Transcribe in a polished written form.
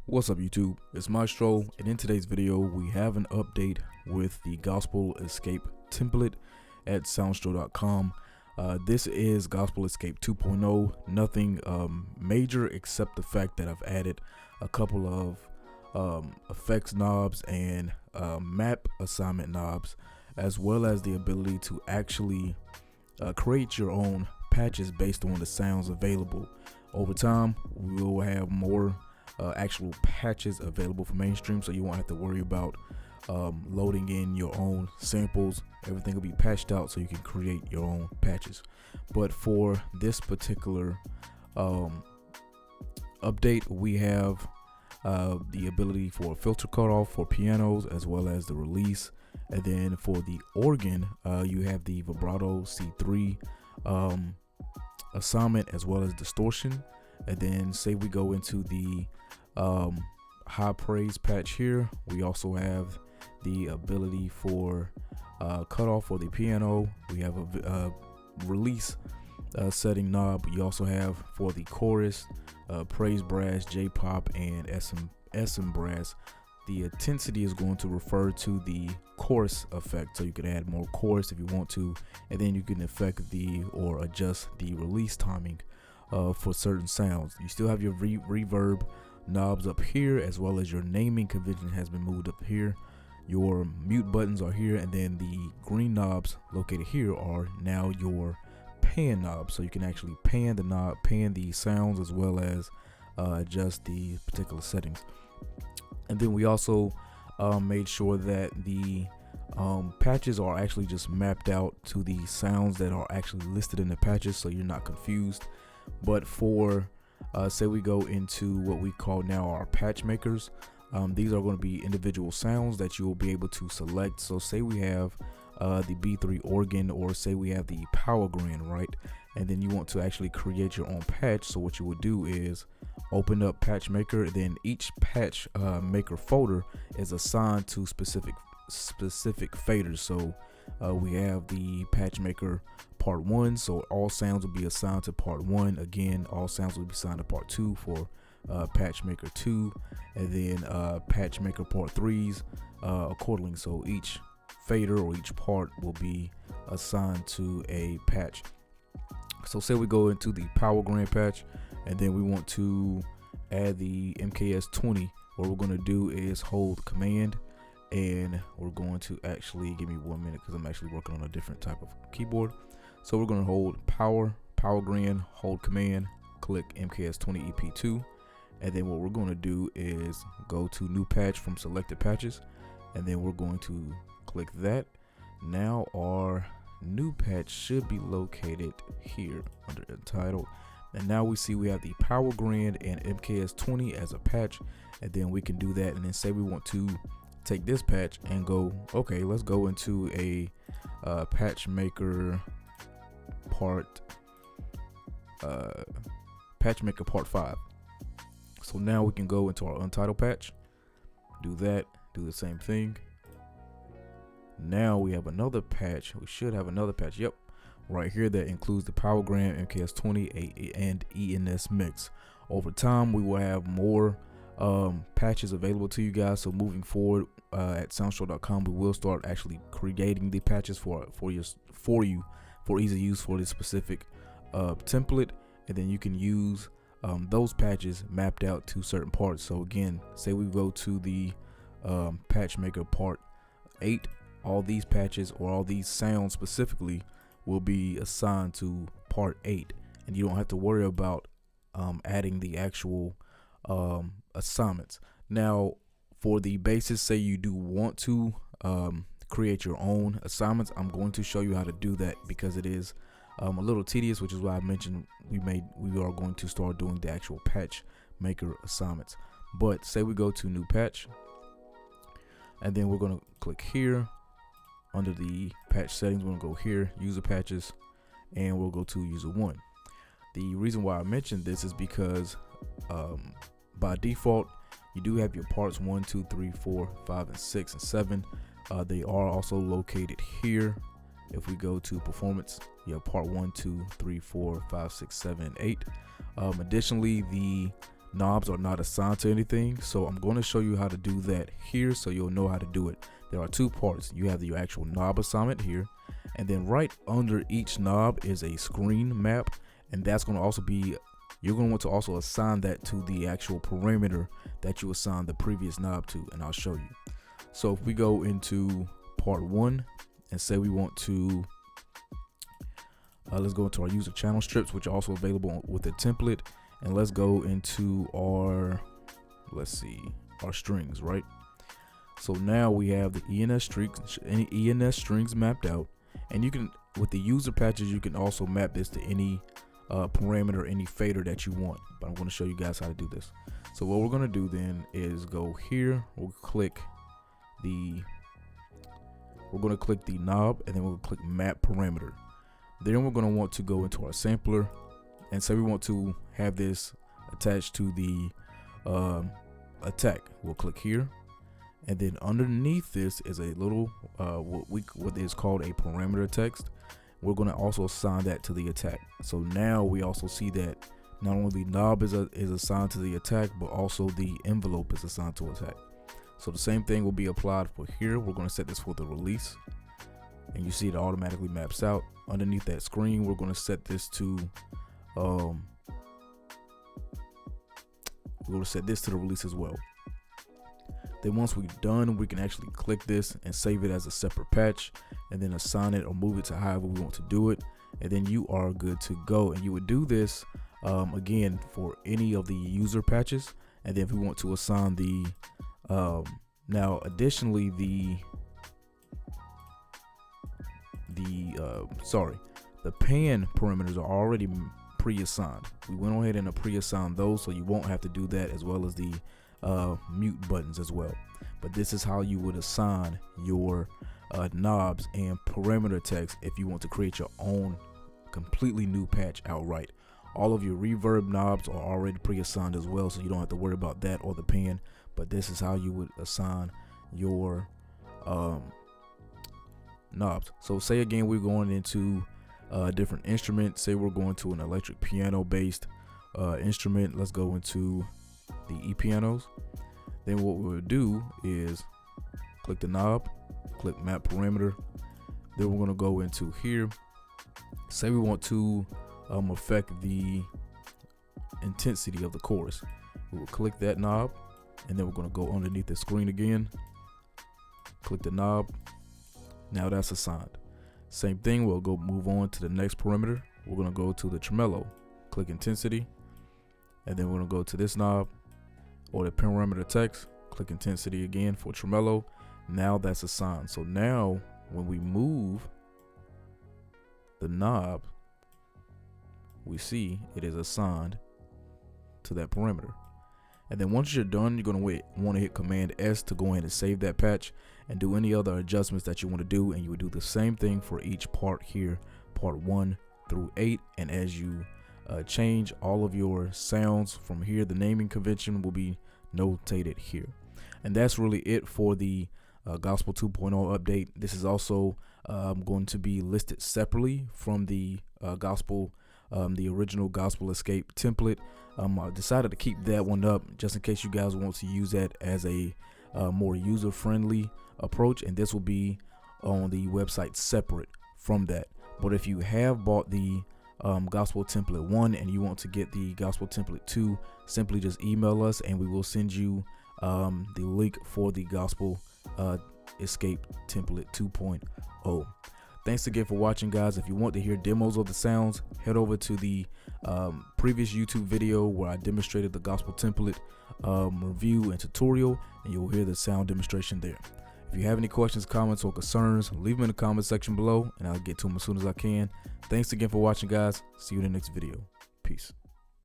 What's up YouTube, it's Maestro, and in today's video we have an update with the Gospel Xscape template at soundstro.com. This is Gospel Xscape 2.0, nothing major except the fact that I've added a couple of effects knobs and map assignment knobs, as well as the ability to actually create your own patches based on the sounds available. Over time we will have more actual patches available for mainstream, so you won't have to worry about loading in your own samples. Everything will be patched out so you can create your own patches. But for this particular update, we have the ability for filter cutoff for pianos, as well as the release. And then for the organ, you have the vibrato C3 assignment, as well as distortion. And then say we go into the high praise patch here, we also have the ability for cutoff for the piano. We have a release setting knob. You also have for the chorus, praise brass, J-pop, and SM brass. The intensity is going to refer to the chorus effect, so you can add more chorus if you want to, and then you can affect or adjust the release timing for certain sounds. You still have your reverb knobs up here, as well as your naming convention has been moved up here. Your mute buttons are here, and then the green knobs located here are now your pan knobs, so you can actually pan the knob, pan the sounds, as well as adjust the particular settings. And then we also made sure that the patches are actually just mapped out to the sounds that are actually listed in the patches, so you're not confused. But for say we go into what we call now our patch makers, these are going to be individual sounds that you will be able to select. So say we have the B3 organ, or say we have the power grand, right? And then you want to actually create your own patch. So what you would do is open up patch maker, then each patch maker folder is assigned to specific faders. So we have the patch maker part 1, so all sounds will be assigned to part 1. Again, all sounds will be assigned to part 2 for patch maker 2, and then patch maker part 3s accordingly. So each fader or each part will be assigned to a patch. So say we go into the power grand patch, and then we want to add the MKS20. What we're going to do is hold command, and we're going to actually, give me 1 minute because I'm actually working on a different type of keyboard. So we're going to hold power grand, hold command, click MKS20 EP2, and then what we're going to do is go to new patch from selected patches, and then we're going to click that. Now our new patch should be located here under entitled, and now we see we have the power grand and MKS20 as a patch. And then we can do that, and then say we want to take this patch and go, okay, let's go into a patch maker part 5. So now we can go into our untitled patch, do that, do the same thing. Now we have another patch. We should have another patch, yep, right here, that includes the power grand, MKS20, and ENS mix. Over time we will have more patches available to you guys. So moving forward at soundstro.com, we will start actually creating the patches for you for easy use for this specific template, and then you can use those patches mapped out to certain parts. So again, say we go to the patch maker part 8, all these patches, or all these sounds specifically, will be assigned to part 8, and you don't have to worry about adding the actual assignments. Now for the basis, say you do want to create your own assignments, I'm going to show you how to do that, because it is a little tedious, which is why I mentioned we are going to start doing the actual patch maker assignments. But say we go to new patch, and then we're going to click here under the patch settings. We're going to go here, user patches, and we'll go to user 1. The reason why I mentioned this is because by default you do have your parts 1, 2, 3, 4, 5, and 6, and 7. They are also located here. If we go to performance, you have part 1, 2, 3, 4, 5, 6, 7, and 8. Additionally, the knobs are not assigned to anything. So I'm going to show you how to do that here so you'll know how to do it. There are two parts. You have your actual knob assignment here, and then right under each knob is a screen map, and that's going to also be, you're going to want to also assign that to the actual parameter that you assigned the previous knob to, and I'll show you. So if we go into part 1 and say we want to, let's go into our user channel strips, which are also available with the template, and let's go into our, let's see, our strings, right? So now we have the ENS strings mapped out, and you can, with the user patches, you can also map this to any parameter, any fader that you want. But I'm going to show you guys how to do this. So what we're going to do then is go here, we're going to click the knob, and then we'll click map parameter. Then we're going to want to go into our sampler and say we want to have this attached to the attack. We'll click here. And then underneath this is a little what is called a parameter text. We're going to also assign that to the attack. So now we also see that not only the knob is assigned to the attack, but also the envelope is assigned to attack. So the same thing will be applied for here. We're going to set this for the release, and you see it automatically maps out. Underneath that screen, we're going to set this to the release as well. Then once we're done, we can actually click this and save it as a separate patch, and then assign it or move it to however we want to do it, and then you are good to go. And you would do this again for any of the user patches. And then if we want to assign the now additionally the pan parameters are already pre-assigned. We went ahead and pre-assigned those, so you won't have to do that, as well as the mute buttons as well. But this is how you would assign your knobs and parameter text if you want to create your own completely new patch outright. All of your reverb knobs are already pre-assigned as well, so you don't have to worry about that or the pan. But this is how you would assign your knobs. So say again, we're going into a different instrument. Say we're going to an electric piano based instrument. Let's go into the e-pianos. Then what we'll do is click the knob, click map parameter. Then we're going to go into here. Say we want to affect the intensity of the chorus. We will click that knob, and then we're going to go underneath the screen again, click the knob. Now that's assigned. Same thing, we'll go move on to the next parameter. We're going to go to the tremolo, click intensity, and then we're going to go to this knob or the parameter text, click intensity again for tremolo. Now that's assigned. So now when we move the knob, we see it is assigned to that parameter. And then once you're done, you're going to want to hit Command S to go ahead and save that patch and do any other adjustments that you want to do. And you would do the same thing for each part here, part 1 through 8. And as you change all of your sounds from here, the naming convention will be notated here. And that's really it for the Gospel 2.0 update. This is also going to be listed separately from the the original Gospel Xscape template. I decided to keep that one up just in case you guys want to use that as a more user-friendly approach, and this will be on the website separate from that. But if you have bought the Gospel Template 1 and you want to get the Gospel Template 2, simply just email us and we will send you the link for the Gospel Xscape Template 2.0. Thanks again for watching, guys. If you want to hear demos of the sounds, head over to the previous YouTube video where I demonstrated the Gospel Template review and tutorial, and you'll hear the sound demonstration there. If you have any questions, comments, or concerns, leave them in the comment section below, and I'll get to them as soon as I can. Thanks again for watching, guys. See you in the next video. Peace.